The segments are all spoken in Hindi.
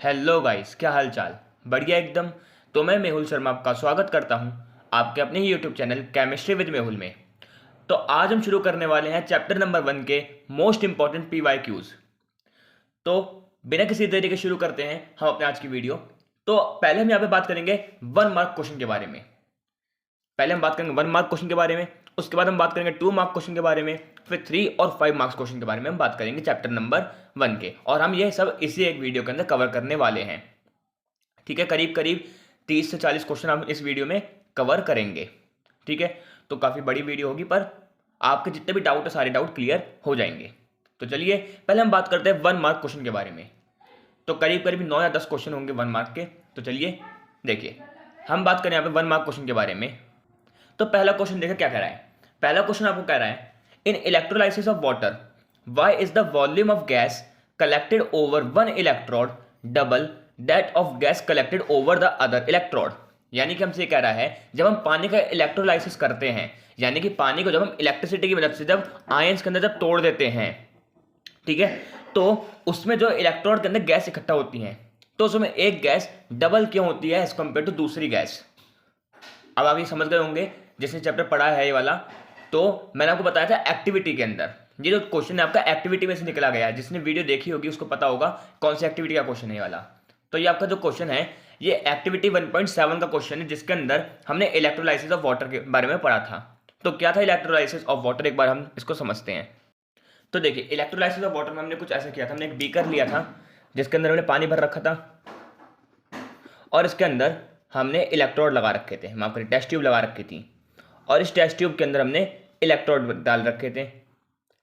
हेलो गाइस, क्या हाल चाल। बढ़िया एकदम। तो मैं मेहुल शर्मा आपका स्वागत करता हूं आपके अपने ही YouTube channel chemistry with Mehul में। तो आज हम शुरू करने वाले हैं चैप्टर नंबर 1 के मोस्ट इंपॉर्टेंट पीवाईक्यूज। तो बिना किसी देरी के शुरू करते हैं हम अपने आज की वीडियो। तो पहले हम यहाँ पे बात करेंगे 1 मार्क क्वेश्चन के बारे में। पहले हम बात करेंगे 1 मार्क क्वेश्चन के बारे में, उसके बाद हम बात करेंगे 2 मार्क क्वेश्चन के बारे में, फिर 3 और 5 मार्क्स क्वेश्चन के बारे में हम बात करेंगे चैप्टर नंबर 1 के। और हम ये सब इसी एक वीडियो के अंदर कवर करने वाले हैं। ठीक है, करीब करीब 30 से 40 क्वेश्चन हम इस वीडियो में कवर करेंगे। ठीक है, तो काफ़ी बड़ी वीडियो होगी, पर आपके जितने भी डाउट है सारे डाउट क्लियर हो जाएंगे। तो चलिए पहले हम बात करते हैं 1 मार्क क्वेश्चन के बारे में। तो करीब करीब 9 या 10 क्वेश्चन होंगे 1 मार्क के। तो चलिए देखिए, हम बात करें यहाँ पे 1 मार्क क्वेश्चन के बारे में। तो पहला क्वेश्चन देखिए क्या कह रहा है। पहला क्वेश्चन आपको कह रहा है, in electrolysis of water why is the volume of gas collected over one electrode double that of gas collected over the other electrode. यानी कि हमसे कह रहा है, जब हम पानी का इलेक्ट्रोलाइसिस करते हैं, यानी कि पानी को जब हम इलेक्ट्रिसिटी की मदद से जब आयंस के अंदर जब तोड़ देते हैं, ठीक है, तो उसमें जो इलेक्ट्रोड के अंदर गैस इकट्ठा होती है, तो उसमें एक गैस डबल क्यों होती है एज कंपेयर टू दूसरी गैस। अब आप ये समझ गए होंगे जिसने चैप्टर पढ़ा है ये वाला। तो मैंने आपको बताया था एक्टिविटी के अंदर, ये जो क्वेश्चन है आपका एक्टिविटी में से निकला गया है। जिसने वीडियो देखी होगी उसको पता होगा कौन सी एक्टिविटी का क्वेश्चन है ये वाला। तो ये आपका जो क्वेश्चन है ये एक्टिविटी 1.7 का क्वेश्चन है, जिसके अंदर हमने इलेक्ट्रोलाइसिस ऑफ वाटर के बारे में पढ़ा था। तो क्या था इलेक्ट्रोलाइसिस ऑफ वाटर, एक बार हम इसको समझते हैं। तो देखिए, इलेक्ट्रोलाइसिस ऑफ वाटर में हमने कुछ ऐसा किया था। हमने एक बीकर लिया था जिसके अंदर हमने पानी भर रखा था, और इसके अंदर हमने इलेक्ट्रोड लगा रखे थे, माफ करिए टेस्ट ट्यूब लगा रखी थी। और इस टेस्ट ट्यूब के अंदर हमने इलेक्ट्रोड डाल रखे थे,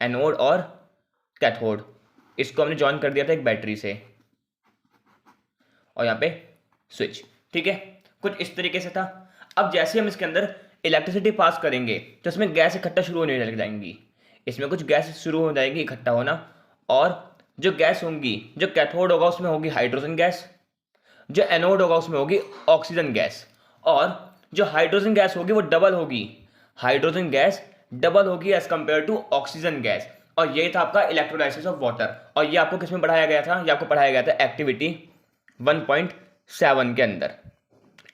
एनोड और कैथोड। इसको हमने जॉइन कर दिया था एक बैटरी से, और यहाँ पे स्विच। ठीक है, कुछ इस तरीके से था। अब जैसे हम इसके अंदर इलेक्ट्रिसिटी पास करेंगे तो इसमें गैस इकट्ठा शुरू होने लग जाएंगी। इसमें कुछ गैस शुरू हो जाएगी इकट्ठा होना, और जो गैस होंगी, जो कैथोड होगा उसमें होगी हाइड्रोजन गैस, जो एनोड होगा उसमें होगी ऑक्सीजन गैस, और जो हाइड्रोजन गैस होगी वो डबल होगी। हाइड्रोजन गैस डबल होगी as compare to oxygen gas. और ये था आपका इलेक्ट्रोलाइसिस ऑफ वाटर। और ये आपको किसमें पढ़ाया गया था? ये आपको पढ़ाया गया था एक्टिविटी 1.7 के अंदर।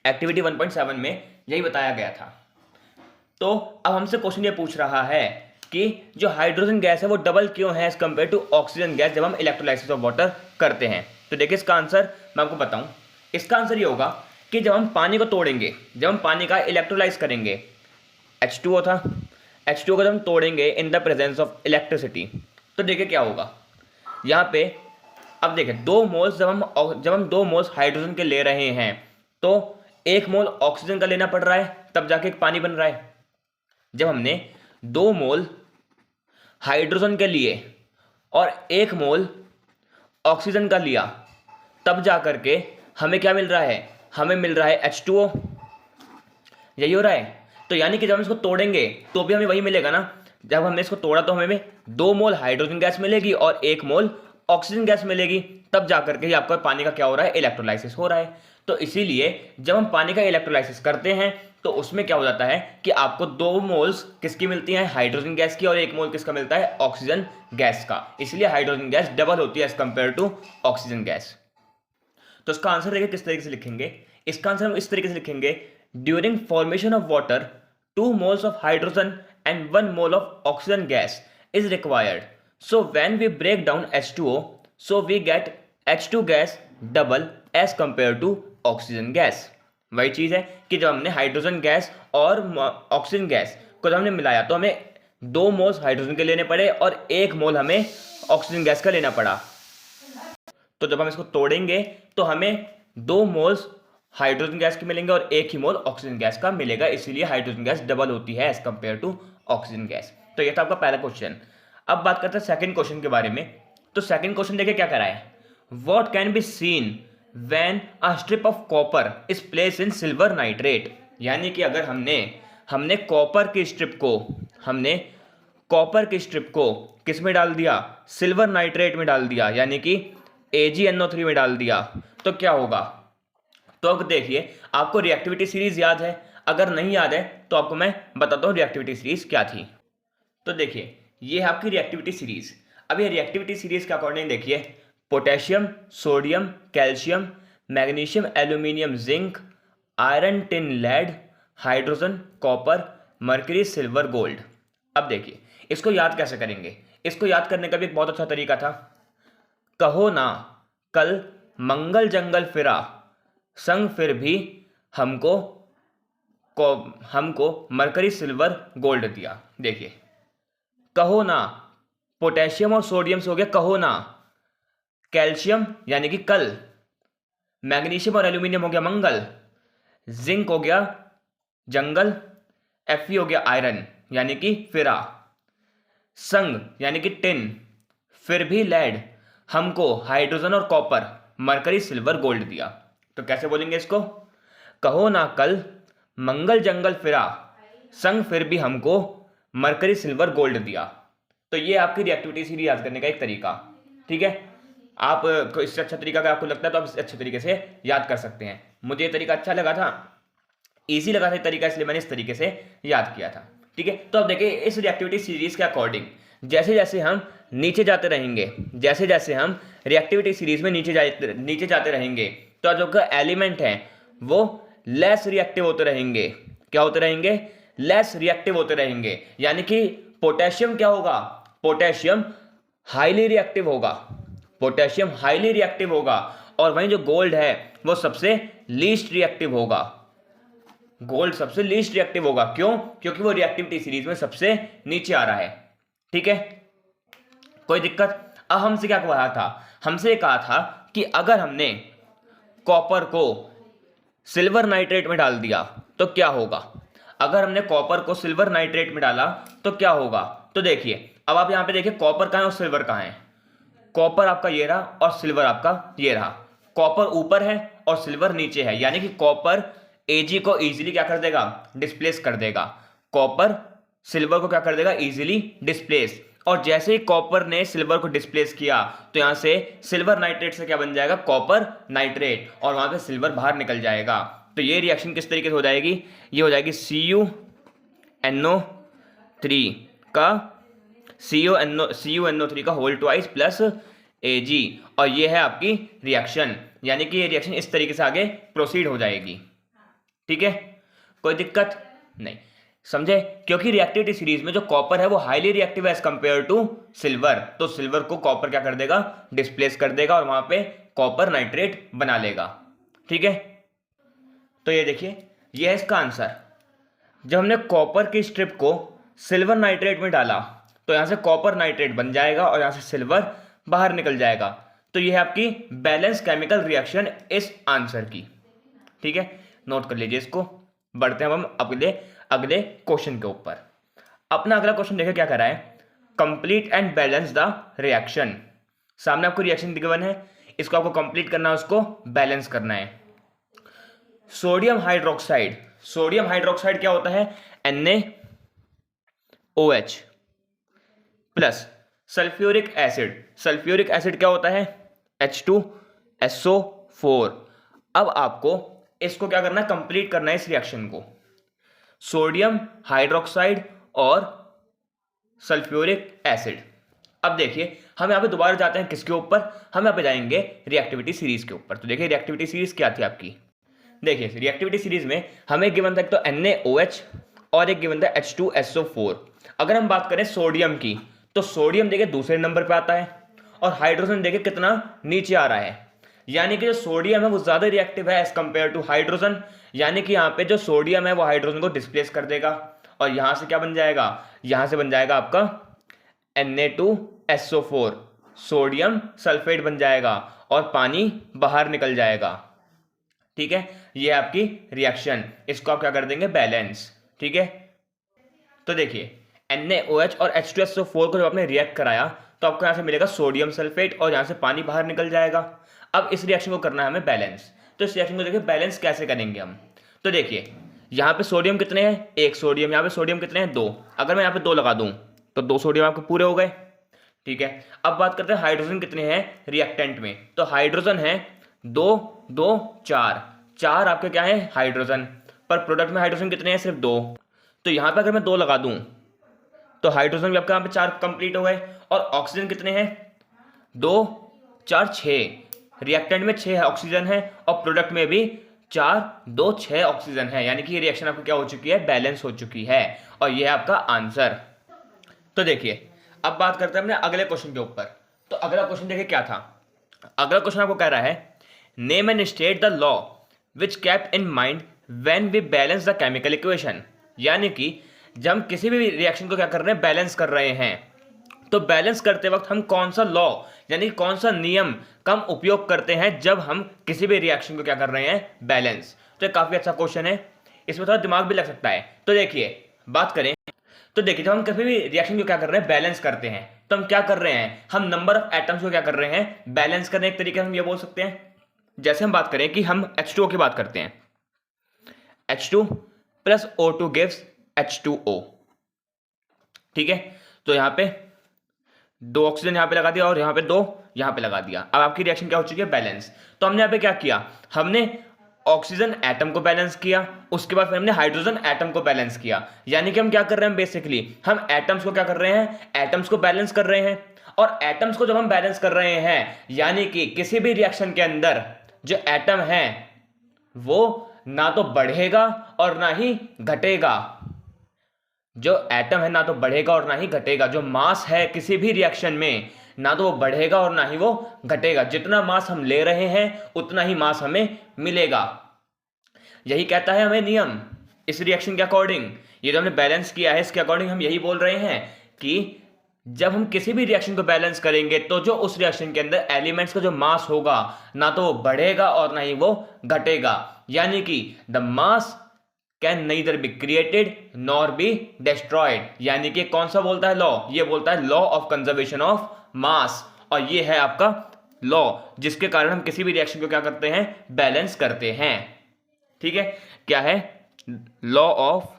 एक्टिविटी 1.7 में यही बताया गया था। तो अब हमसे क्वेश्चन ये पूछ रहा है कि जो हाइड्रोजन गैस है वो डबल क्यों है as compare to oxygen gas जब हम इलेक्ट्रोलाइसिस ऑफ वाटर करते हैं। तो देखिए इसका आंसर मैं आपको बताऊं। इसका आंसर ये होगा कि जब हम पानी को तोड़ेंगे, जब हम पानी का इलेक्ट्रोलाइज करेंगे, H2O था, H2O को जब हम तोड़ेंगे in the presence of electricity, तो देखिए क्या होगा यहाँ पे। अब देखिए 2 मोल्स जब हम 2 मोल्स हाइड्रोजन के ले रहे हैं, तो 1 मोल ऑक्सीजन का लेना पड़ रहा है, तब जाके एक पानी बन रहा है। जब हमने 2 मोल हाइड्रोजन के लिए और 1 मोल ऑक्सीजन का लिया, तब जा करके हमें क्या मिल रहा है? हमें मिल रहा है H2O। यही हो रहा है। तो यानी कि जब हम इसको तोड़ेंगे तो भी हमें वही मिलेगा ना। जब हमने इसको तोड़ा तो हमें 2 मोल हाइड्रोजन गैस मिलेगी और 1 मोल ऑक्सीजन गैस मिलेगी, तब जाकर के ही आपका पानी का क्या हो रहा है? इलेक्ट्रोलाइसिस हो रहा है। तो इसीलिए जब हम पानी का इलेक्ट्रोलाइसिस करते हैं तो उसमें क्या हो जाता है कि आपको 2 मोल्स किसकी मिलती हैं? हाइड्रोजन गैस की, और 1 मोल किसका मिलता है? ऑक्सीजन गैस का। इसलिए हाइड्रोजन गैस डबल होती है as compare to oxygen gas. तो इसका आंसर देखिए किस तरीके से लिखेंगे। इसका आंसर हम इस तरीके से लिखेंगे, during formation of water 2 moles of hydrogen and 1 mole of oxygen gas is required. So when we break down H2O, so we get H2 gas double as compared to oxygen gas. वही चीज़ है कि जब हमने हाइड्रोजन गैस और ऑक्सीजन गैस को जब हमने मिलाया तो हमें 2 मोल्स हाइड्रोजन के लेने पड़े और 1 मोल हमें ऑक्सीजन गैस का लेना पड़ा। तो जब हम इसको तोड़ेंगे तो हमें 2 मोल्स हाइड्रोजन गैस के मिलेंगे और 1 ही मोल ऑक्सीजन गैस का मिलेगा। इसीलिए हाइड्रोजन गैस डबल होती है as compare to oxygen gas. तो ये था आपका पहला क्वेश्चन। अब बात करते हैं सेकंड क्वेश्चन के बारे में। तो सेकंड क्वेश्चन देखिए क्या करा है, what can be seen when a strip of copper is place in silver nitrate. यानी कि अगर हमने कॉपर की स्ट्रिप को किस में डाल दिया? सिल्वर नाइट्रेट में डाल दिया, यानी कि AgNO3 में डाल दिया, तो क्या होगा? तो अब देखिए, आपको रिएक्टिविटी सीरीज याद है? अगर नहीं याद है तो आपको मैं बताता हूँ रिएक्टिविटी सीरीज क्या थी। तो देखिए, ये है आपकी रिएक्टिविटी सीरीज। अब ये रिएक्टिविटी सीरीज के अकॉर्डिंग देखिए, potassium, sodium, calcium, magnesium, aluminium, zinc, iron, tin, lead, hydrogen, copper, mercury, silver, gold. अब देखिए इसको याद कैसे करेंगे। इसको याद करने का भी एक बहुत अच्छा तरीका था। कहो ना कल मंगल जंगल फिरा, संग फिर भी हमको हमको मरकरी, सिल्वर, गोल्ड दिया। देखिए कहो ना, पोटेशियम और सोडियम से हो गया कहो ना, कैल्शियम यानी कि कल, मैग्नीशियम और एल्यूमिनियम हो गया मंगल, जिंक हो गया जंगल, Fe हो गया आयरन यानी कि फिरा, संग यानी कि टिन, फिर भी लेड, हमको हाइड्रोजन और कॉपर, मरकरी, सिल्वर, गोल्ड दिया। तो कैसे बोलेंगे इसको? कहो ना कल मंगल जंगल फिरा, संग फिर भी हमको मरकरी, सिल्वर, गोल्ड दिया। तो ये आपकी रिएक्टिविटी सीरीज याद करने का एक तरीका। ठीक है, आप को इससे अच्छा तरीका अगर आपको लगता है तो आप इससे अच्छे तरीके से याद कर सकते हैं। मुझे ये तरीका अच्छा लगा था, इजी लगा था तरीका, इसलिए मैंने इस तरीके से याद किया था। ठीक है, तो अब देखिए इस रिएक्टिविटी सीरीज के अकॉर्डिंग जैसे जैसे हम नीचे जाते रहेंगे, जैसे जैसे हम रिएक्टिविटी सीरीज में नीचे जाते रहेंगे, तो जो एलिमेंट हैं वो लेस रिएक्टिव होते रहेंगे। क्या होते रहेंगे? लेस रिएक्टिव होते रहेंगे। यानी कि पोटेशियम क्या होगा? पोटेशियम हाईली रिएक्टिव होगा, पोटेशियम हाईली रिएक्टिव होगा। और वहीं जो गोल्ड है वो सबसे लीस्ट रिएक्टिव होगा। गोल्ड सबसे लीस्ट रिएक्टिव होगा। क्यों? क्योंकि वो रिएक्टिविटी सीरीज में सबसे नीचे आ रहा है। ठीक है, कोई दिक्कत? अब हमसे क्या कहा था? हमसे कहा था कि अगर हमने कॉपर को सिल्वर नाइट्रेट में डाल दिया तो क्या होगा। अगर हमने कॉपर को सिल्वर नाइट्रेट में डाला तो क्या होगा। तो देखिए अब आप यहां पे देखिए कॉपर कहां है और सिल्वर कहां है। कॉपर आपका ये रहा और सिल्वर आपका ये रहा। कॉपर ऊपर है और सिल्वर नीचे है, यानी कि कॉपर Ag को इजीली क्या कर देगा? डिस्प्लेस कर देगा। कॉपर सिल्वर को क्या कर देगा? Easily displace. और जैसे ही कॉपर ने सिल्वर को डिस्प्लेस किया तो यहां से सिल्वर नाइट्रेट से क्या बन जाएगा? कॉपर नाइट्रेट, और वहां पे सिल्वर बाहर निकल जाएगा। तो ये रिएक्शन किस तरीके से हो जाएगी? ये हो जाएगी CuNO3 का CuNO3 का होल ट्वाइस प्लस Ag, और ये है आपकी रिएक्शन। यानी कि ये रिएक्शन इस तरीके से आगे प्रोसीड हो जाएगी। ठीक है, कोई दिक्कत नहीं, समझे? क्योंकि रिएक्टिविटी सीरीज में जो कॉपर है वो हाईली रिएक्टिव है एज कंपेयर टू सिल्वर, तो सिल्वर को कॉपर क्या कर देगा? डिस्प्लेस कर देगा और वहां पे कॉपर नाइट्रेट बना लेगा। ठीक है, तो ये देखिए ये है इसका आंसर। जब हमने कॉपर की स्ट्रिप को सिल्वर नाइट्रेट में डाला तो यहां से कॉपर नाइट्रेट बन जाएगा और यहां से सिल्वर बाहर निकल जाएगा। तो ये है आपकी बैलेंस केमिकल रिएक्शन इस आंसर की। ठीक है, नोट कर लीजिए इसको। बढ़ते हैं हम अगले क्वेश्चन के ऊपर। अपना अगला क्वेश्चन देखिए क्या कर रहा है। Complete and balance the reaction. सामने आपको रिएक्शन गिवन है, इसको आपको कंप्लीट करना है, उसको बैलेंस करना है। सोडियम हाइड्रोक्साइड, सोडियम हाइड्रोक्साइड क्या होता है? NaOH plus sulphuric acid, sulphuric acid क्या होता है? H2SO4। अब आपको इसको क्या करना है? कंप्लीट करना है इस रिएक्शन को। सोडियम हाइड्रोक्साइड और सल्फ्यूरिक एसिड। अब देखिए हम यहां पे दोबारा जाते हैं किसके ऊपर? हम यहां पे जाएंगे रिएक्टिविटी सीरीज के ऊपर। तो देखिए रिएक्टिविटी सीरीज क्या थी आपकी। देखिए रिएक्टिविटी सीरीज में हमें गिवन था एक तो NaOH और एक गिवन था H2SO4। अगर हम बात करें सोडियम की तो सोडियम देखिए दूसरे नंबर पे आता है और हाइड्रोजन देखिए कितना नीचे आ रहा है। यानी कि जो सोडियम है वो ज्यादा रिएक्टिव है एज कंपेयर टू हाइड्रोजन। यानी कि यहाँ पे जो सोडियम है वो हाइड्रोजन को डिस्प्लेस कर देगा और यहां से क्या बन जाएगा? यहां से बन जाएगा आपका Na2SO4, सोडियम सल्फेट बन जाएगा और पानी बाहर निकल जाएगा। ठीक है, ये है आपकी रिएक्शन। इसको आप क्या कर देंगे? बैलेंस। ठीक है, तो देखिए NaOH और H2SO4 को जब आपने रिएक्ट कराया तो आपको यहां से मिलेगा सोडियम सल्फेट और यहां से पानी बाहर निकल जाएगा। अब इस रिएक्शन को करना है हमें बैलेंस। तो इस रिएक्शन को देखिए बैलेंस कैसे करेंगे हम। तो देखिए यहाँ पे सोडियम कितने हैं? एक सोडियम। यहाँ पे सोडियम कितने हैं? 2। अगर मैं यहाँ पे 2 लगा दूं तो 2 सोडियम आपके पूरे हो गए। ठीक है, अब बात करते हैं हाइड्रोजन कितने हैं रिएक्टेंट में। तो हाइड्रोजन है 2 2 4 आपके क्या है? हाइड्रोजन। पर प्रोडक्ट में हाइड्रोजन कितने हैं? सिर्फ 2। तो यहाँ पे अगर मैं 2 लगा दूं तो हाइड्रोजन भी आपका यहाँ पे 4 कंप्लीट हो गए। और ऑक्सीजन कितने हैं? 2 4 6, रिएक्टेंट में 6 ऑक्सीजन है और प्रोडक्ट में भी 4 2 6 ऑक्सीजन है, यानी कि ये रिएक्शन आपकी क्या हो चुकी है, बैलेंस हो चुकी है, और ये है आपका आंसर। तो देखिए अब बात करते हैं अपने अगले क्वेश्चन के ऊपर। तो अगला क्वेश्चन देखिए क्या था। अगला क्वेश्चन आपको कह रहा है name and state the law which kept in mind when we balance the chemical equation, यानी कि जब हम किसी भी रिएक्शन को क्या कर रहे हैं, बैलेंस कर रहे हैं, तो बैलेंस करते वक्त हम कौन सा लॉ यानी कौन सा नियम का हम उपयोग करते हैं जब हम किसी भी रिएक्शन को क्या कर रहे हैं, बैलेंस। तो ये काफी अच्छा क्वेश्चन है, इसमें थोड़ा दिमाग भी लग सकता है। तो देखिए बात करें तो देखिए जब हम कभी भी रिएक्शन को क्या कर रहे हैं, बैलेंस करते हैं, तो हम क्या कर रहे हैं, हम नंबर ऑफ एटम्स को क्या कर रहे हैं, बैलेंस करने एक तरीके से हम ये बोल सकते हैं। जैसे हम बात करें कि हम H2O की बात करते हैं, H2 plus O2 gives H2O, ठीक है। तो यहां पे 2 ऑक्सीजन यहां पे लगा दिया और यहां पे 2 यहां पे लगा दिया। अब आपकी रिएक्शन क्या हो चुकी है, बैलेंस। तो हमने यहां पे क्या किया, हमने ऑक्सीजन एटम को बैलेंस किया, उसके बाद फिर हमने हाइड्रोजन एटम को बैलेंस किया, यानी कि हम क्या कर रहे हैं, बेसिकली हम एटम्स को क्या कर रहे हैं, एटम्स को बैलेंस कर रहे हैं। और एटम्स को जब हम बैलेंस कर रहे हैं, यानी कि किसी भी रिएक्शन के अंदर जो एटम है वो ना तो बढ़ेगा और ना ही घटेगा, जो एटम है ना तो बढ़ेगा और ना ही घटेगा, जो मास है किसी भी रिएक्शन में ना तो वो बढ़ेगा और ना ही वो घटेगा, जितना मास हम ले रहे हैं उतना ही मास हमें मिलेगा। यही कहता है हमें नियम इस रिएक्शन के अकॉर्डिंग। ये जो हमने बैलेंस किया है इसके अकॉर्डिंग हम यही बोल रहे हैं कि जब हम किसी भी रिएक्शन को बैलेंस करेंगे तो जो उस रिएक्शन के अंदर एलिमेंट्स का जो मास होगा ना तो वो बढ़ेगा और ना ही वो घटेगा, यानी कि the mass can neither be created nor be destroyed, यानी कि कौन सा बोलता है लॉ, ये बोलता है law of conservation of mass, और ये है आपका लॉ जिसके कारण हम किसी भी रिएक्शन को क्या करते हैं, बैलेंस करते हैं। ठीक है, क्या है, law of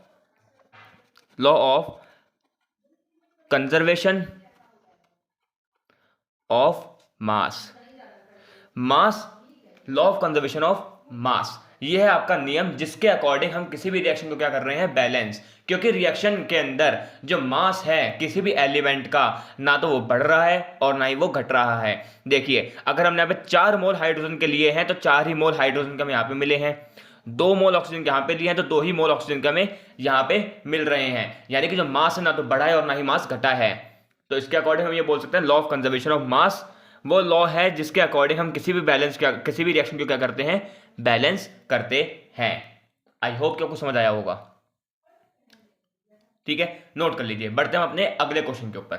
conservation of mass, law of conservation of mass, ये है आपका नियम जिसके अकॉर्डिंग हम किसी भी रिएक्शन को क्या कर रहे हैं, बैलेंस। क्योंकि रिएक्शन के अंदर जो मास है किसी भी एलिमेंट का ना तो वो बढ़ रहा है और ना ही वो घट रहा है। देखिए अगर हमने यहाँ पे 4 मोल हाइड्रोजन के लिए हैं तो 4 ही मोल हाइड्रोजन के हमें यहाँ पे मिले हैं, 2 मोल ऑक्सीजन के यहाँ पे लिए हैं तो 2 ही मोल ऑक्सीजन के हमें यहाँ पे मिल रहे हैं, यानी कि जो मास है ना तो बढ़ा है और ना ही मास घटा है। तो इसके अकॉर्डिंग हम ये बोल सकते हैं law of conservation of mass वो लॉ है जिसके अकॉर्डिंग हम किसी भी रिएक्शन को क्या करते हैं, बैलेंस करते हैं। आई होप कि आपको समझ आया होगा। ठीक है, नोट कर लीजिए। बढ़ते हैं अपने अगले क्वेश्चन के ऊपर।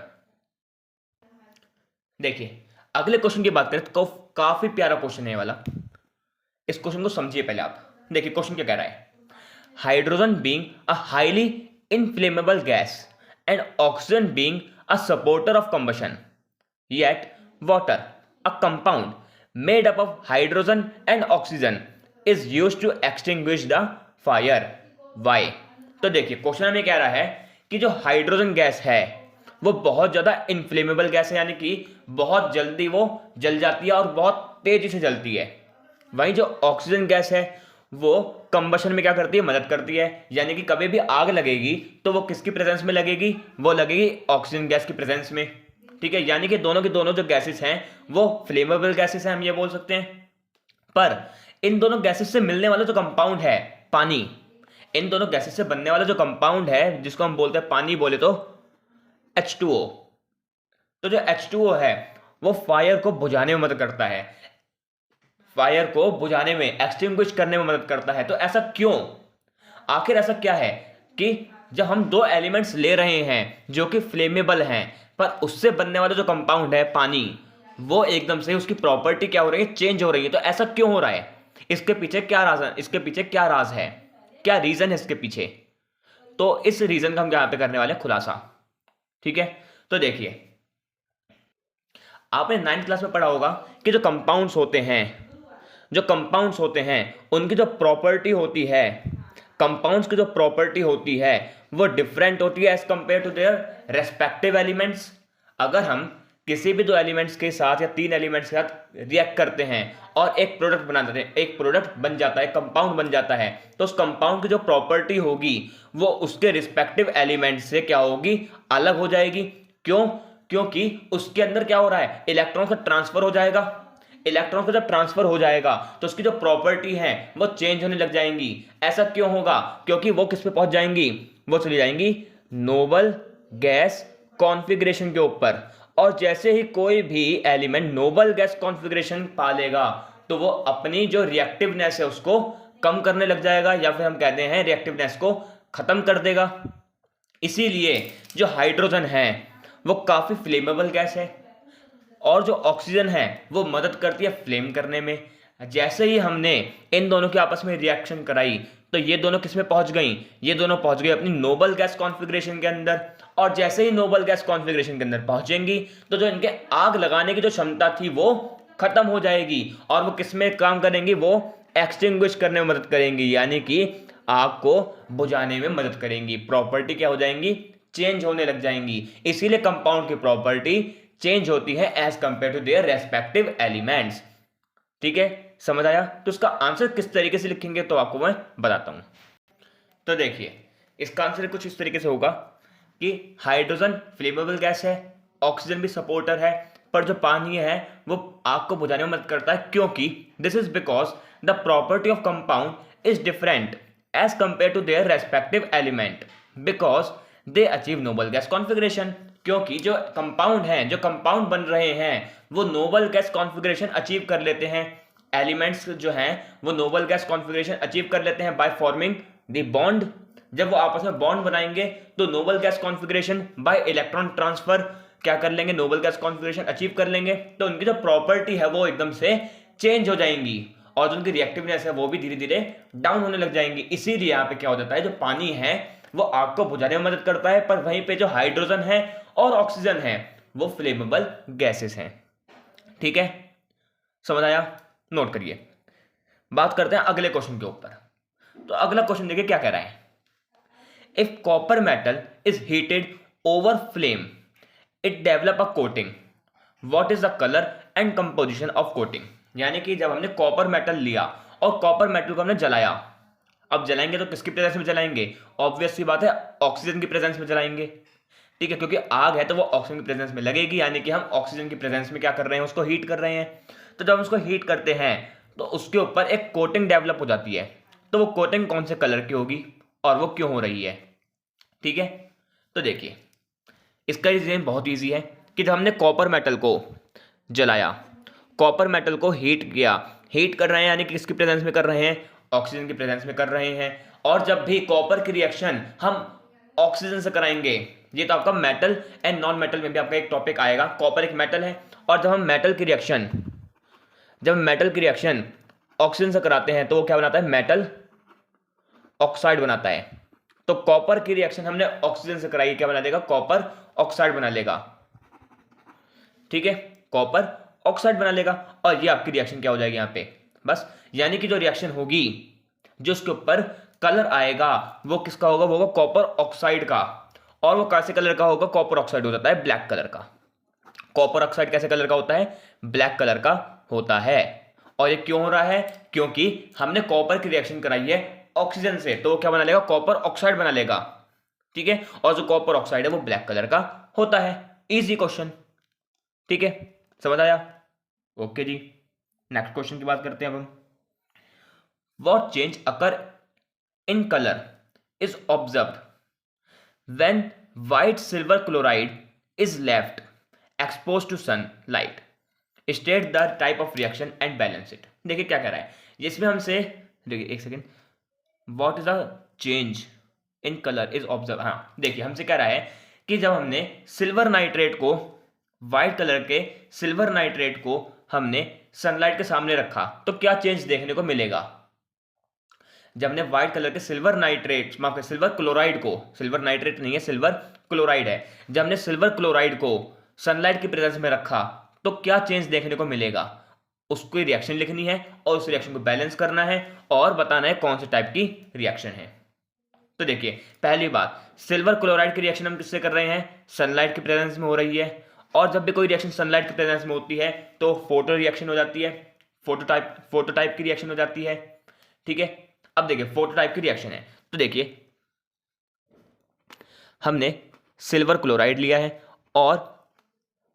देखिए अगले क्वेश्चन की बात करें तो काफी प्यारा क्वेश्चन है वाला, इस क्वेश्चन को समझिए पहले आप। देखिए क्वेश्चन क्या कह रहा है, hydrogen being a highly inflammable gas and oxygen being a supporter of combustion, yet water, a compound made up of hydrogen and oxygen, is used to extinguish the fire. Why? तो देखिए क्वेश्चन हमें कह रहा है कि जो हाइड्रोजन गैस है वो बहुत ज्यादा इनफ्लेमेबल गैस है, यानी कि बहुत जल्दी वो जल जाती है और बहुत तेजी से जलती है। वहीं जो ऑक्सीजन गैस है वो कंबशन में क्या करती है, मदद करती है, यानी कि कभी भी आग लगेगी तो वो किसकी प्रेजेंस में लगेगी, वो लगेगी ऑक्सीजन गैस की प्रेजेंस में। ठीक है, यानी कि दोनों की दोनों जो गैसेस हैं वो फ्लेमेबल गैसेस हैं, हम ये बोल सकते हैं। पर इन दोनों गैसेस से मिलने वाला जो कंपाउंड है पानी, इन दोनों गैसेस से बनने वाला जो कंपाउंड है जिसको हम बोलते हैं पानी बोले तो H2O, तो जो H2O है वो फायर को बुझाने में मदद करता है, फायर को बुझाने में, एक्सटिंग्विश करने में मदद करता है। तो ऐसा क्यों, आखिर ऐसा क्या है कि जब हम 2 एलिमेंट्स ले रहे हैं जो कि फ्लेमेबल हैं पर उससे बनने वाला जो कंपाउंड है पानी वो एकदम से उसकी प्रॉपर्टी क्या हो रही है, चेंज हो रही है। तो ऐसा क्यों हो रहा है, इसके पीछे क्या राज है, इसके पीछे क्या राज है, क्या रीजन है इसके पीछे। तो इस रीजन का हम यहां पे करने वाले खुलासा। ठीक है, तो देखिए आपने 9th क्लास में पढ़ा होगा कि जो कंपाउंड्स होते हैं उनकी जो प्रॉपर्टी होती है, कंपाउंड्स की जो प्रॉपर्टी होती है वो डिफरेंट होती है as compare to their respective elements. अगर हम किसी भी 2 एलिमेंट्स के साथ या 3 एलिमेंट्स के साथ रिएक्ट करते हैं और एक प्रोडक्ट बना देते हैं, एक प्रोडक्ट बन जाता है, कंपाउंड बन जाता है, तो उस कंपाउंड की जो प्रॉपर्टी होगी वो उसके रिस्पेक्टिव एलिमेंट से क्या होगी, अलग हो जाएगी। क्यों, क्योंकि उसके अंदर क्या हो रहा है, इलेक्ट्रॉन का ट्रांसफर हो जाएगा। इलेक्ट्रॉन का जब ट्रांसफर हो जाएगा तो उसकी जो प्रॉपर्टी है वो चेंज होने लग जाएंगी। ऐसा क्यों होगा, क्योंकि वो किस पे पहुंच जाएंगी, वो चली जाएंगी नोबल गैस कॉन्फ़िगरेशन के ऊपर। और जैसे ही कोई भी एलिमेंट नोबल गैस कॉन्फ़िगरेशन पा लेगा तो वो अपनी जो रिएक्टिवनेस है उसको कम करने लग जाएगा, या फिर हम कहते हैं रिएक्टिवनेस को खत्म कर देगा। इसीलिए जो हाइड्रोजन है वो काफी फ्लेमेबल गैस है, और जो ऑक्सीजन है वो मदद करती है फ्लेम करने में। जैसे ही हमने इन दोनों के आपस में रिएक्शन कराई तो ये दोनों किस में पहुंच गई, ये दोनों पहुंच गई अपनी नोबल गैस कॉन्फ़िगरेशन के अंदर। और जैसे ही नोबल गैस कॉन्फ़िगरेशन के अंदर पहुंचेंगी तो जो इनके आग लगाने की जो क्षमता थी वो खत्म हो जाएगी, और वो किस में काम करेंगी, वो एक्सटिंग्विश करने में मदद करेंगी, यानी कि आग को बुझाने में मदद करेंगी। प्रॉपर्टी क्या हो जाएंगी, चेंज होने लग जाएंगी। इसीलिए कंपाउंड की प्रॉपर्टी चेंज होती है as compare to their respective elements. ठीक है, समझ आया। तो इसका आंसर किस तरीके से लिखेंगे तो आपको मैं बताता हूं। तो देखिए, इसका आंसर कुछ इस तरीके से होगा कि हाइड्रोजन फ्लेमेबल गैस है, ऑक्सीजन भी सपोर्टर है, पर जो पानी है वो आग को बुझाने में मदद करता है, क्योंकि this is because the property of compound is different as compare to their respective element because they achieve noble gas configuration. क्योंकि जो कंपाउंड हैं, जो कंपाउंड बन रहे हैं, वो नोबल गैस कॉन्फ़िगरेशन अचीव कर लेते हैं। एलिमेंट्स जो हैं वो नोबल गैस कॉन्फ़िगरेशन अचीव कर लेते हैं बाय फॉर्मिंग द बॉन्ड। जब वो आपस में बॉन्ड बनाएंगे तो Nobel gas configuration bye electron transfer क्या कर लेंगे, नोबल गैस कॉन्फ़िगरेशन अचीव कर लेंगे। तो उनकी जो प्रॉपर्टी है वो एकदम से चेंज हो जाएंगी, और जो उनकी रिएक्टिवनेस है वो भी धीरे धीरे डाउन होने लग जाएंगी। इसीलिए यहाँ पे क्या हो जाता है, जो पानी है वो आग को बुझाने में मदद करता है, पर वहीं पे जो हाइड्रोजन है और ऑक्सीजन है वो फ्लेमेबल गैसेस हैं। ठीक है, समझ आया, नोट करिए। बात करते हैं अगले क्वेश्चन के ऊपर। तो अगला क्वेश्चन देखिए क्या कह रहा है, if copper metal is heated over flame it develop a coating, what is the colour and composition of coating. यानी कि जब हमने कॉपर मेटल लिया और कॉपर मेटल को हमने जलाया, अब जलाएंगे तो किसकी प्रेजेंस में जलाएंगे, ऑब्वियस सी बात है ऑक्सीजन की प्रेजेंस में जलाएंगे। ठीक है, क्योंकि आग है तो वो ऑक्सीजन की प्रेजेंस में लगेगी, यानी कि हम ऑक्सीजन की प्रेजेंस में क्या कर रहे हैं, उसको हीट कर रहे हैं। तो जब हम उसको हीट करते हैं तो उसके ऊपर एक कोटिंग डेवलप हो जाती है। तो वो कोटिंग कौन से कलर की होगी और वो क्यों हो रही है। ठीक है, तो देखिए इसका रीजन बहुत ईजी है कि जब हमने कॉपर मेटल को जलाया, कॉपर मेटल को हीट किया, हीट कर रहे हैं यानी कि किसकी प्रेजेंस में कर रहे हैं, ऑक्सीजन की प्रेजेंस में कर रहे हैं। और जब भी कॉपर की रिएक्शन हम ऑक्सीजन से कराएंगे, ये तो आपका मेटल एंड नॉन मेटल में भी आपका एक टॉपिक आएगा, कॉपर एक मेटल है, और जब हम मेटल की रिएक्शन ऑक्सीजन से कराते हैं तो वो क्या बनाता है, मेटल ऑक्साइड बनाता है। तो कॉपर की रिएक्शन हमने ऑक्सीजन से कराई, क्या बना देगा, कॉपर ऑक्साइड बना लेगा। ठीक है, कॉपर ऑक्साइड बना लेगा, और ये आपकी रिएक्शन क्या हो जाएगी यहाँ पे, बस। यानी कि जो रिएक्शन होगी, जो उसके ऊपर कलर आएगा वो किसका होगा, वो होगा कॉपर ऑक्साइड का। और वो कैसे कलर का होगा, कॉपर ऑक्साइड हो जाता है ब्लैक कलर का। कॉपर ऑक्साइड कैसे कलर का होता है, ब्लैक कलर का होता है। और ये क्यों हो रहा है, क्योंकि हमने कॉपर की रिएक्शन कराई है ऑक्सीजन से, तो वो क्या बना लेगा, कॉपर ऑक्साइड बना लेगा। ठीक है, और जो कॉपर ऑक्साइड है वो ब्लैक कलर का होता है। Easy question. ठीक है, समझ आया। ओके जी, नेक्स्ट क्वेश्चन की बात करते हैं अब हम। What change occur in colour is observed when white silver chloride is left expose to sunlight, state the type of reaction and balance it. देखिए क्या कह रहा है, जिसमें हमसे, देखिए एक second, what is the change in colour is observe. हाँ देखिए, हमसे कह रहा है कि जब हमने सिल्वर नाइट्रेट को, व्हाइट कलर के सिल्वर नाइट्रेट को हमने सनलाइट के सामने रखा तो क्या चेंज देखने को मिलेगा। जब हमने व्हाइट कलर के सिल्वर नाइट्रेट, माफ कर, सिल्वर क्लोराइड को, सिल्वर नाइट्रेट नहीं है सिल्वर क्लोराइड है, जब हमने सिल्वर क्लोराइड को सनलाइट की प्रेजेंस में रखा तो क्या चेंज देखने को मिलेगा, उसको रिएक्शन लिखनी है और उस रिएक्शन को बैलेंस करना है और बताना है कौन से टाइप की रिएक्शन है। तो देखिए पहली बात, सिल्वर क्लोराइड की रिएक्शन हम किससे कर रहे हैं, सनलाइट की प्रेजेंस में हो रही है। और जब भी कोई रिएक्शन सनलाइट की प्रेजेंस में होती है तो फोटो रिएक्शन हो जाती है, फोटो टाइप की रिएक्शन हो जाती है। ठीक है, अब देखिए फोटो टाइप की रिएक्शन है, तो देखिए हमने सिल्वर क्लोराइड लिया है और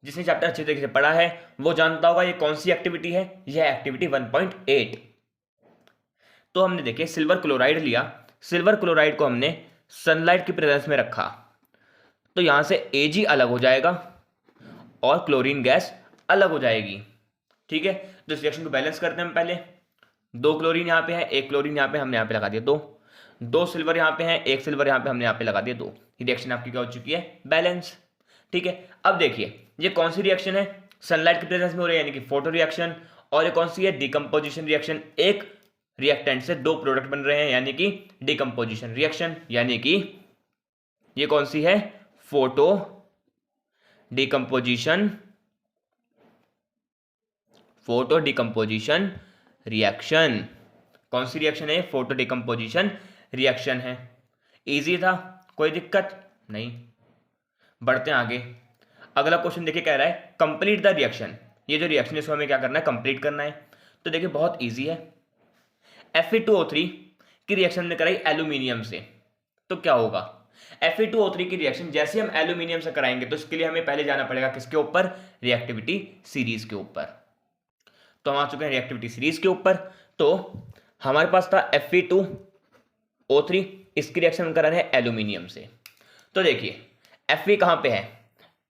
जिसने चैप्टर अच्छे तरीके से पढ़ा है वो जानता होगा ये कौन सी एक्टिविटी है, यह एक्टिविटी 1.8। तो हमने देखिए सिल्वर क्लोराइड लिया, सिल्वर क्लोराइड को हमने सनलाइट की प्रेजेंस में रखा, तो यहां से Ag अलग हो जाएगा और क्लोरीन गैस अलग हो जाएगी। ठीक है, तो इस रिएक्शन को बैलेंस करते हैं हम पहले। 2 क्लोरीन यहाँ पे है, 1 क्लोरीन यहाँ पे, हमने यहाँ पे लगा दिया 2, 2 सिल्वर यहाँ पे है, 1 सिल्वर यहाँ पे, हमने यहाँ पे लगा दिया 2। ये रिएक्शन आपकी क्या हो चुकी है, बैलेंस। ठीक है, अब देखिए ये कौन सी रिएक्शन है, सनलाइट की प्रेजेंस में हो रही है यानी कि फोटो रिएक्शन, और ये कौन सी है, डिकम्पोजिशन रिएक्शन। एक रिएक्टेंट से 2 प्रोडक्ट बन रहे हैं यानी कि डिकम्पोजिशन रिएक्शन, यानी कि ये कौन सी है, फोटो डिकम्पोजिशन रिएक्शन। कौन सी रिएक्शन है, फोटो डिकम्पोजिशन रिएक्शन है। इजी था, कोई दिक्कत नहीं। बढ़ते हैं आगे। अगला क्वेश्चन देखिए कह रहा है कंप्लीट द रिएक्शन। ये जो रिएक्शन है इसको हमें क्या करना है, कंप्लीट करना है। तो देखिए बहुत इजी है। Fe2O3 की रिएक्शन ने कराई एल्यूमिनियम से, तो क्या होगा, Fe2O3 की रिएक्शन जैसे हम एल्यूमिनियम से कराएंगे तो इसके लिए हमें पहले जाना पड़ेगा किसके ऊपर, रिएक्टिविटी सीरीज के ऊपर। तो हम आ चुके हैं रिएक्टिविटी सीरीज के ऊपर। तो हमारे पास था Fe2O3, इसकी रिएक्शन हम करा रहे हैं एल्यूमिनियम से। तो देखिए Fe कहां पे है,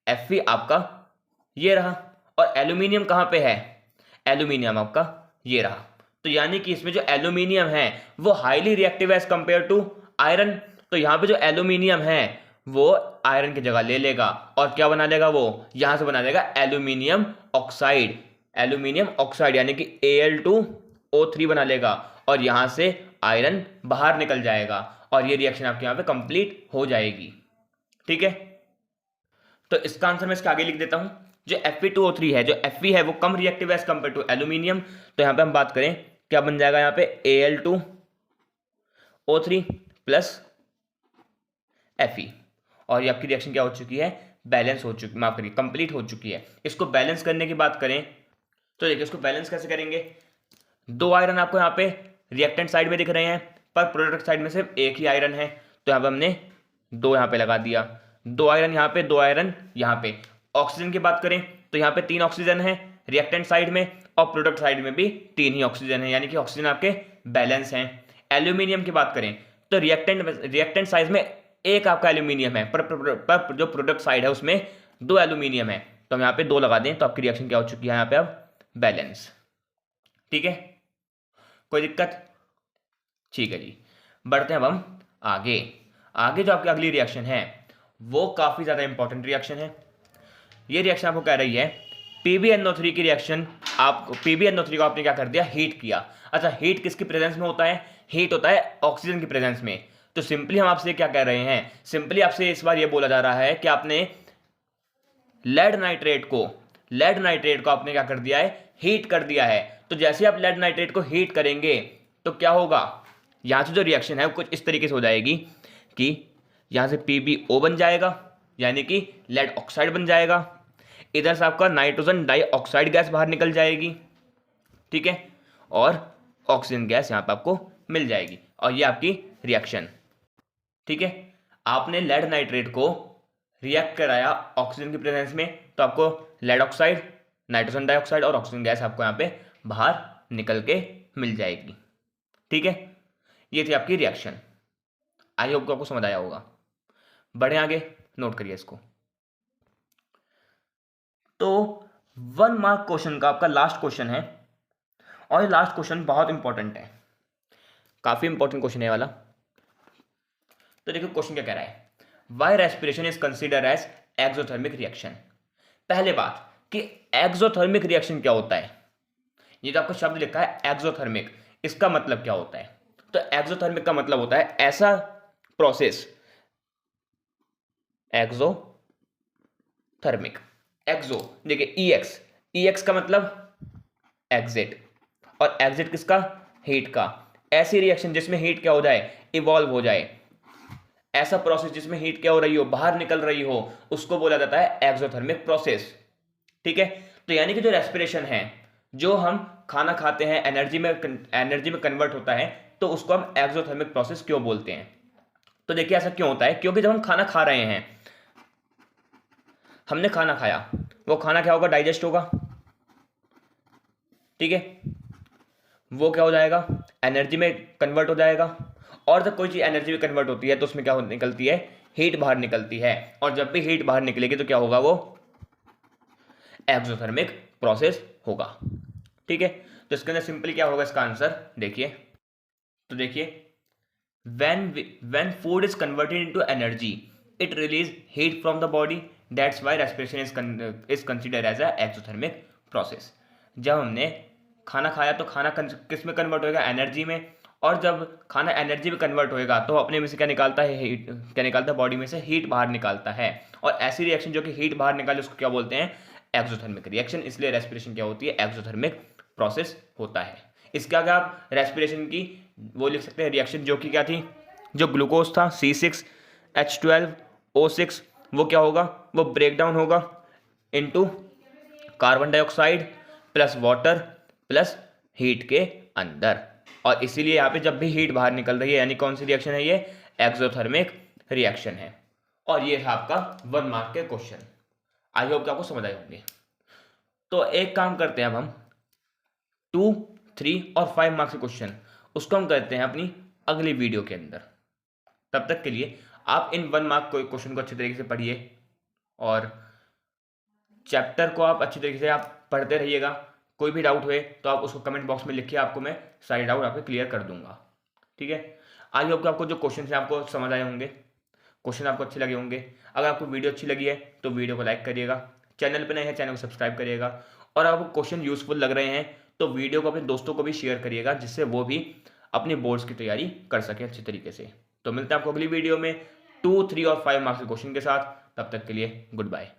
Fe आपका ये रहा, और एल्यूमिनियम कहां पे है, एल्यूमिनियम आपका ये रहा। तो यानी कि इसमें जो एल्यूमिनियम है वो highly reactive as compare to iron. तो यहां पे जो एल्यूमिनियम है वो आयरन की जगह ले लेगा और क्या बना लेगा, वो यहां से बना लेगा एल्यूमिनियम ऑक्साइड, एल्यूमिनियम ऑक्साइड यानी कि Al2O3 बना लेगा, और यहां से आयरन बाहर निकल जाएगा और ये रिएक्शन आपके यहां पे कंप्लीट हो जाएगी। ठीक है, तो इसका आंसर मैं इसके आगे लिख देता हूं। जो Fe2O3 है, जो Fe है वो कम reactive as compare to aluminium. तो यहां पे हम बात करें क्या बन जाएगा, यहां पे Al2O3 प्लस Fe, और ये आपकी रिएक्शन क्या हो चुकी है, बैलेंस हो चुकी, माफ करिए कंप्लीट हो चुकी है। इसको बैलेंस करने की बात करें तो देखिए इसको बैलेंस कैसे करेंगे। 2 आयरन आपको यहाँ पे रिएक्टेंट साइड में दिख रहे हैं, पर प्रोडक्ट साइड में सिर्फ एक ही आयरन है, तो यहाँ पे हमने 2 यहाँ पे लगा दिया, 2 आयरन यहाँ पे, 2 आयरन यहाँ पे। ऑक्सीजन की बात करें तो यहाँ पे 3 ऑक्सीजन है रिएक्टेंट साइड में, और प्रोडक्ट साइड में भी 3 ही ऑक्सीजन है, यानी कि ऑक्सीजन आपके बैलेंस हैं। एल्यूमिनियम की बात करें तो रिएक्टेंट साइड में एक आपका एल्यूमिनियम है, पर जो प्रोडक्ट साइड है उसमें 2 एल्यूमिनियम है, तो हम यहाँ पे 2 लगा दें तो आपकी रिएक्शन क्या हो चुकी है यहाँ पे अब, बैलेंस। ठीक है, कोई दिक्कत, ठीक है जी। बढ़ते हैं अब हम आगे। आगे जो आपकी अगली रिएक्शन है वो काफी ज्यादा इंपॉर्टेंट रिएक्शन है। ये रिएक्शन आपको कह रही है PbNO3 की रिएक्शन, आपको PbNO3 को आपने क्या कर दिया, हीट किया। अच्छा, हीट किसकी प्रेजेंस में होता है, हीट होता है ऑक्सीजन की प्रेजेंस में। तो सिंपली हम आपसे क्या कह रहे हैं, सिंपली आपसे इस बार ये बोला जा रहा है कि आपने लेड नाइट्रेट को आपने क्या कर दिया है, हीट कर दिया है। तो जैसे आप लेड नाइट्रेट को हीट करेंगे तो क्या होगा, यहां से जो रिएक्शन है वो कुछ इस तरीके से हो जाएगी कि यहां से PbO बन जाएगा यानी कि लेड ऑक्साइड बन जाएगा, इधर से आपका नाइट्रोजन डाइऑक्साइड गैस बाहर निकल जाएगी। ठीक है, और ऑक्सीजन गैस यहां पर आपको मिल जाएगी, और ये आपकी रिएक्शन। ठीक है, आपने लेड नाइट्रेट को रिएक्ट कराया ऑक्सीजन की प्रेजेंस में, तो आपको लेड ऑक्साइड, नाइट्रोजन डाइऑक्साइड और ऑक्सीजन गैस आपको यहाँ पे बाहर निकल के मिल जाएगी। ठीक है, ये थी आपकी रिएक्शन। आई होप आपको समझ आया होगा। बढ़े आगे, नोट करिए इसको। तो 1 मार्क क्वेश्चन का आपका लास्ट क्वेश्चन है, और ये लास्ट क्वेश्चन बहुत इंपॉर्टेंट है, काफी इंपॉर्टेंट क्वेश्चन है वाला। तो देखो क्वेश्चन क्या कह रहा है, why respiration is consider as exothermic reaction. पहले बात कि एक्सोथर्मिक रिएक्शन क्या होता है, ये जो आपको शब्द लिखा है एक्सोथर्मिक, इसका मतलब क्या होता है। तो एक्सोथर्मिक का मतलब होता है ऐसा प्रोसेस, एक्सोथर्मिक, एक्सो देखिए EX का मतलब एग्जिट, और एग्जिट किसका, हीट का। ऐसी रिएक्शन जिसमें हीट क्या हो जाए, इवॉल्व हो जाए, ऐसा प्रोसेस जिसमें हीट क्या हो रही हो, बाहर निकल रही हो, उसको बोला जाता है एक्सोथर्मिक प्रोसेस। ठीक है, तो यानी कि जो रेस्पिरेशन है, जो हम खाना खाते हैं एनर्जी में कन्वर्ट होता है, तो उसको हम एक्सोथर्मिक प्रोसेस क्यों बोलते हैं। तो देखिए ऐसा क्यों होता है, क्योंकि जब हम खाना खा रहे हैं, हमने खाना खाया, वो खाना क्या होगा, डाइजेस्ट होगा, ठीक है, वो क्या हो जाएगा, एनर्जी में कन्वर्ट हो जाएगा। और जब कोई चीज़ एनर्जी में कन्वर्ट होती है तो उसमें क्या निकलती है, हीट बाहर निकलती है। और जब भी हीट बाहर निकलेगी तो क्या होगा, वो एक्सोथर्मिक प्रोसेस होगा, ठीक है। तो इसके अंदर सिंपली क्या होगा इसका आंसर, देखिए, तो देखिए, when food is converted into energy it release heat from the body, that's why respiration is considered as a exothermic process। जब हमने खाना खाया तो खाना किस में कन्वर्ट होएगा, एनर्जी में। और जब खाना एनर्जी में कन्वर्ट होएगा तो अपने में से क्या निकालता है, हीट, क्या निकालता है, बॉडी में से हीट बाहर निकालता है। और ऐसी रिएक्शन जो कि हीट बाहर निकाले उसको क्या बोलते हैं, एक्सोथर्मिक रिएक्शन। इसलिए रेस्पिरेशन क्या होती है, एक्सोथर्मिक प्रोसेस होता है। इसके आगे आप रेस्पिरेशन की वो लिख सकते हैं रिएक्शन, जो कि क्या थी, जो ग्लूकोज था C6H12O6, वो क्या होगा, वो ब्रेक डाउन होगा into carbon dioxide plus water plus heat के अंदर। और इसीलिए यहाँ पे जब भी हीट बाहर निकल रही है, यानी कौन सी रिएक्शन है ये, एक्सोथर्मिक रिएक्शन है। और ये था आपका 1 मार्क के क्वेश्चन। आई होप कि आपको समझ आए होंगे। तो एक काम करते हैं अब हम 2, 3 और 5 मार्क्स के क्वेश्चन, उसको हम करते हैं अपनी अगली वीडियो के अंदर। तब तक के लिए आप इन 1 मार्क क्वेश्चन को अच्छी तरीके से पढ़िए और चैप्टर को आप अच्छी तरीके से आप पढ़ते रहिएगा। कोई भी डाउट हुए तो आप उसको कमेंट बॉक्स में लिखिए, आपको मैं सारे डाउट आपके क्लियर कर दूंगा, ठीक है। आई होप कि आपको जो क्वेश्चन है आपको समझ आए होंगे, क्वेश्चन आपको अच्छे लगे होंगे। अगर आपको वीडियो अच्छी लगी है तो वीडियो को लाइक करिएगा, चैनल पर नए हैं चैनल को सब्सक्राइब करिएगा। और आपको क्वेश्चन यूजफुल लग रहे हैं तो वीडियो को अपने दोस्तों को भी शेयर करिएगा, जिससे वो भी अपने बोर्ड्स की तैयारी कर सकें अच्छी तरीके से। तो मिलते हैं आपको अगली वीडियो में 2, 3 और 5 मार्क्स के क्वेश्चन के साथ। तब तक के लिए गुड बाय।